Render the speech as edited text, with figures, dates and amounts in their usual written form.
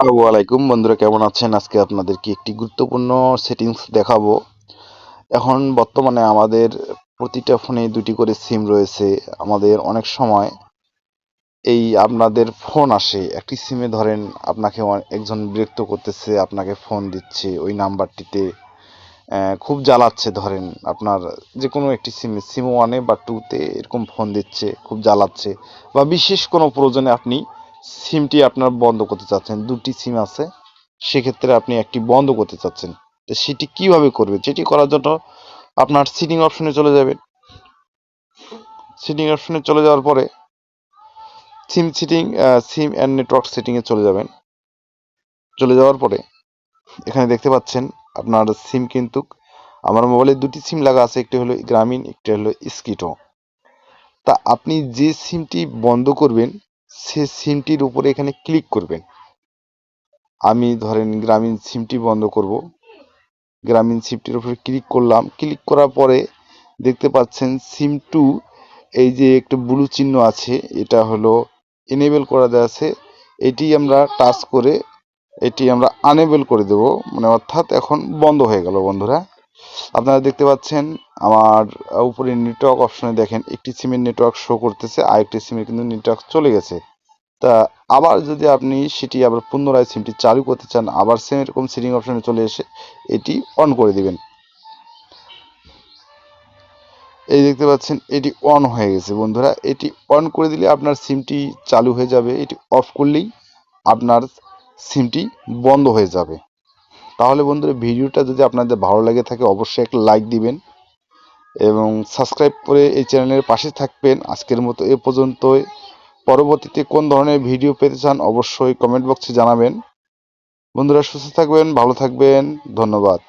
আসসালামু আলাইকুম বন্ধুরা, কেমন আছেন? আজকে আপনাদেরকে একটি গুরুত্বপূর্ণ সেটিংস দেখাবো। এখন বর্তমানে আমাদের প্রতিটা ফোনে ২টি করে সিম রয়েছে। আমাদের অনেক সময় এই আপনাদের ফোন আসে। একটি সিমে ধরেন আপনাকে একজন বিরক্ত করতেছে, আপনাকে ফোন দিচ্ছে ওই নাম্বারটিতে। খুব জ্বালাচ্ছে, ধরেন আপনার যেকোনো একটি সিমে সিম 1 বা 2 তে এরকম ফোন দিচ্ছে, খুব জ্বালাচ্ছে। বা বিশেষ কোনো প্রয়োজনে আপনি সিমটি আপনার বন্ধ করতে চাচ্ছেন। ২টি সিম আছে, সেক্ষেত্রে আপনি একটি বন্ধ করতে চাচ্ছেন। তো সেটি কিভাবে করবেন? সেটি করার জন্য আপনার সেটিং অপশনে চলে যাবেন। সেটিং অপশনে চলে যাওয়ার পরে সিম অ্যান্ড নেটওয়ার্ক সেটিংয়ে চলে যাবেন। চলে যাওয়ার পরে এখানে দেখতে পাচ্ছেন আপনার সিম কিন্তু আমার মোবাইলে ২টি সিম লাগা আছে। একটি হলো গ্রামীণ, একটি হলো স্কিটো। তা আপনি যে সিমটি বন্ধ করবেন সে সিমটির উপরে এখানে ক্লিক করবেন। আমি ধরেন গ্রামীণ সিমটি বন্ধ করব। গ্রামীণ সিমটির উপরে ক্লিক করলাম। ক্লিক করার পরে দেখতে পাচ্ছেন সিম টু, এই যে একটা ব্লু চিহ্ন আছে, এটা হলো এনেবল করা দেওয়া আছে। এটি আমরা টাচ করে এটি আমরা আনেবল করে দেব, মানে অর্থাৎ এখন বন্ধ হয়ে গেল বন্ধুরা। আপনারা দেখতে পাচ্ছেন আমার উপরে নেটওয়ার্ক অপশনে দেখেন একটি সিমের নেটওয়ার্ক শো করতেছে, আর একটি সিমের কিন্তু নেটওয়ার্ক চলে গেছে। তা আবার যদি আপনি সেটি আবার পুনরায় সিমটি চালু করতে চান, আবার সেম এরকম সেটিং অপশনে চলে এসে এটি অন করে দিবেন। এই দেখতে পাচ্ছেন এটি অন হয়ে গেছে বন্ধুরা। এটি অন করে দিলে আপনার সিমটি চালু হয়ে যাবে, এটি অফ করলেই আপনার সিমটি বন্ধ হয়ে যাবে। তাহলে বন্ধুরা, ভিডিওটা যদি আপনাদের ভালো লাগে থাকে অবশ্যই একটা লাইক দিবেন এবং সাবস্ক্রাইব করে এই চ্যানেলের পাশে থাকবেন। আজকের মতো এ পর্যন্তই। পরবর্তীতে কোন ধরনের ভিডিও পেতে চান অবশ্যই কমেন্ট বক্সে জানাবেন। বন্ধুরা, সুস্থ থাকবেন, ভালো থাকবেন, ধন্যবাদ।